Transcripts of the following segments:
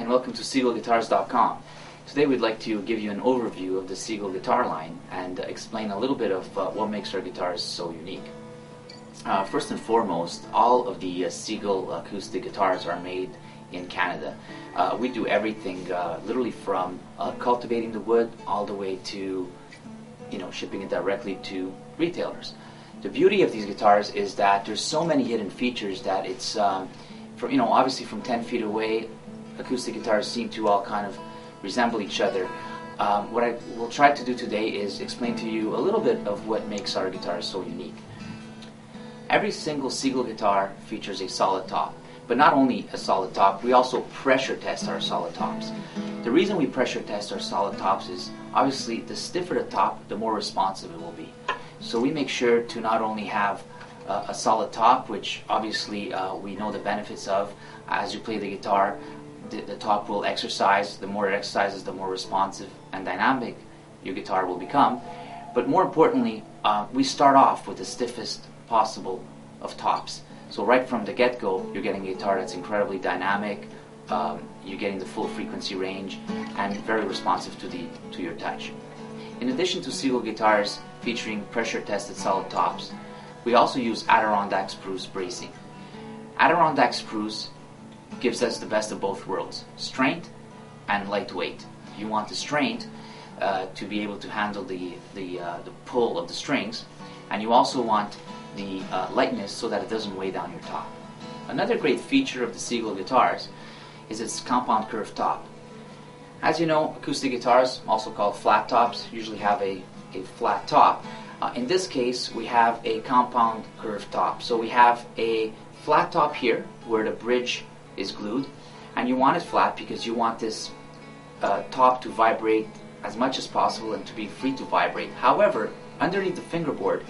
and welcome to SeagullGuitars.com. Today we'd like to give you an overview of the Seagull guitar line and explain a little bit of what makes our guitars so unique. First and foremost, all of the Seagull acoustic guitars are made in Canada. We do everything literally from cultivating the wood all the way to shipping it directly to retailers. The beauty of these guitars is that there's so many hidden features that it's obviously from 10 feet away, acoustic guitars seem to all kind of resemble each other. What I will try to do today is explain to you a little bit of what makes our guitars so unique. Every single Seagull guitar features a solid top, but not only a solid top, we also pressure test our solid tops. The reason we pressure test our solid tops is obviously the stiffer the top, the more responsive it will be. So we make sure to not only have a solid top, which obviously we know the benefits of. As you play the guitar, the top will exercise. The more it exercises, the more responsive and dynamic your guitar will become. But more importantly, we start off with the stiffest possible of tops. So right from the get-go, you're getting a guitar that's incredibly dynamic, you're getting the full frequency range, and very responsive to your touch. In addition to Seagull guitars featuring pressure-tested solid tops, we also use Adirondack spruce bracing. Adirondack spruce gives us the best of both worlds, strength and lightweight. You want the strength to be able to handle the pull of the strings, and you also want the lightness so that it doesn't weigh down your top. Another great feature of the Seagull guitars is its compound curved top. As you know, acoustic guitars, also called flat tops, usually have a flat top. In this case, we have a compound curved top. So we have a flat top here where the bridge is glued, and you want it flat because you want this top to vibrate as much as possible and to be free to vibrate. However, underneath the fingerboard,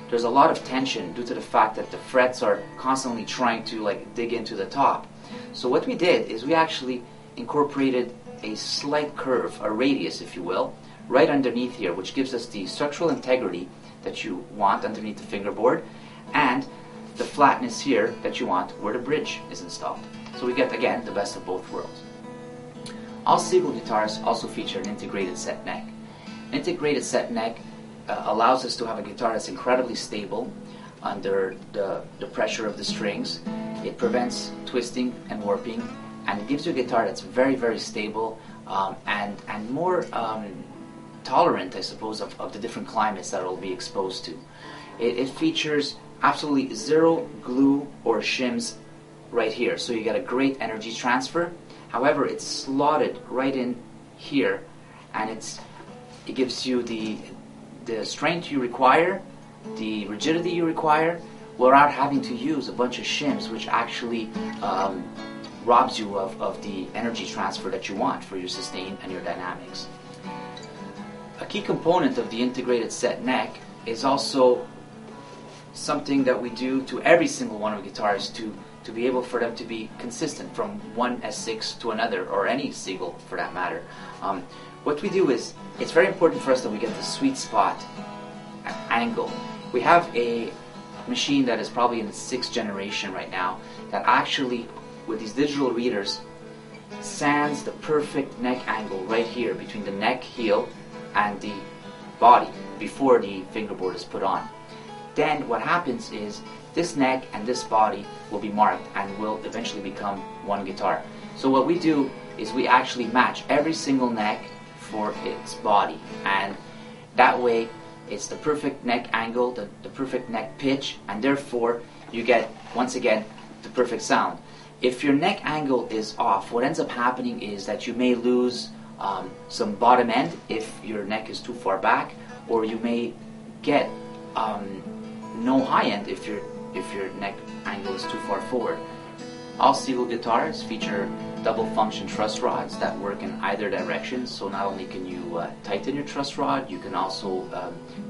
there's a lot of tension due to the fact that the frets are constantly trying to dig into the top. So what we did is we actually incorporated a slight curve, a radius if you will, right underneath here, which gives us the structural integrity that you want underneath the fingerboard and the flatness here that you want where the bridge is installed. So we get, again, the best of both worlds. All Seagull guitars also feature an integrated set neck. An integrated set neck allows us to have a guitar that's incredibly stable under the pressure of the strings. It prevents twisting and warping, and it gives you a guitar that's very, very stable and more tolerant, I suppose, of the different climates that it will be exposed to. It features absolutely zero glue or shims right here, so you get a great energy transfer. However, it's slotted right in here, and it gives you the strength you require, the rigidity you require, without having to use a bunch of shims, which actually robs you of the energy transfer that you want for your sustain and your dynamics. A key component of the integrated set neck is also something that we do to every single one of the guitars to be able for them to be consistent from one S6 to another, or any Seagull for that matter. What we do is, it's very important for us that we get the sweet spot angle. We have a machine that is probably in its 6th generation right now that actually, with these digital readers, sands the perfect neck angle right here between the neck heel and the body before the fingerboard is put on. Then what happens is this neck and this body will be marked and will eventually become one guitar. So what we do is we actually match every single neck for its body, and that way it's the perfect neck angle, the perfect neck pitch, and therefore you get, once again, the perfect sound. If your neck angle is off, what ends up happening is that you may lose some bottom end if your neck is too far back, or you may get no high end if your neck angle is too far forward. All Seagull guitars feature double function truss rods that work in either direction, so not only can you tighten your truss rod, you can also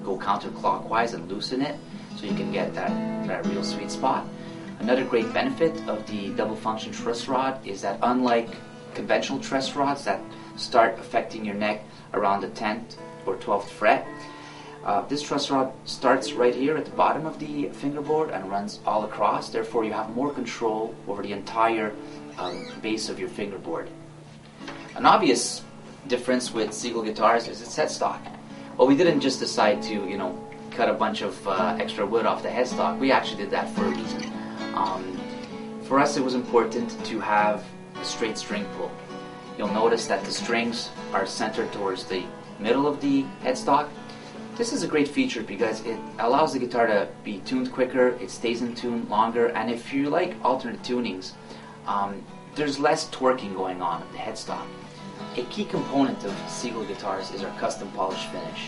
go counterclockwise and loosen it, so you can get that real sweet spot. Another great benefit of the double function truss rod is that, unlike conventional truss rods that start affecting your neck around the 10th or 12th fret, this truss rod starts right here at the bottom of the fingerboard and runs all across. Therefore, you have more control over the entire base of your fingerboard. An obvious difference with Seagull Guitars is its headstock. Well, we didn't just decide to, cut a bunch of extra wood off the headstock. We actually did that for a reason. For us, it was important to have a straight string pull. You'll notice that the strings are centered towards the middle of the headstock. This is a great feature because it allows the guitar to be tuned quicker, it stays in tune longer, and if you like alternate tunings, there's less torquing going on at the headstock. A key component of Seagull Guitars is our custom polish finish.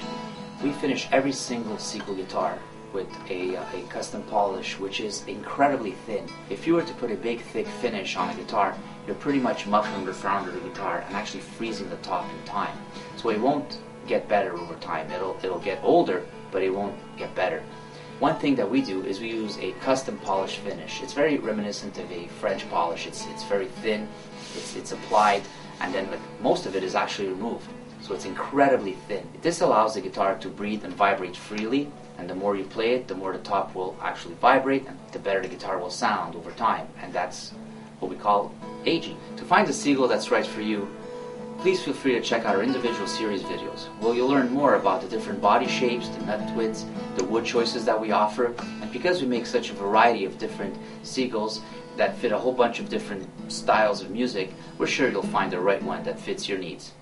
We finish every single Seagull guitar with a custom polish which is incredibly thin. If you were to put a big thick finish on a guitar, you're pretty much muffling the front of the guitar and actually freezing the top in time. So it won't get better over time. It'll get older, but it won't get better. One thing that we do is we use a custom polish finish. It's very reminiscent of a French polish. It's very thin, it's applied, and then most of it is actually removed. So it's incredibly thin. This allows the guitar to breathe and vibrate freely, and the more you play it, the more the top will actually vibrate, and the better the guitar will sound over time. And that's what we call aging. To find a Seagull that's right for you, please feel free to check out our individual series videos. Well, you'll learn more about the different body shapes, the nut widths, the wood choices that we offer, and because we make such a variety of different Seagulls that fit a whole bunch of different styles of music, we're sure you'll find the right one that fits your needs.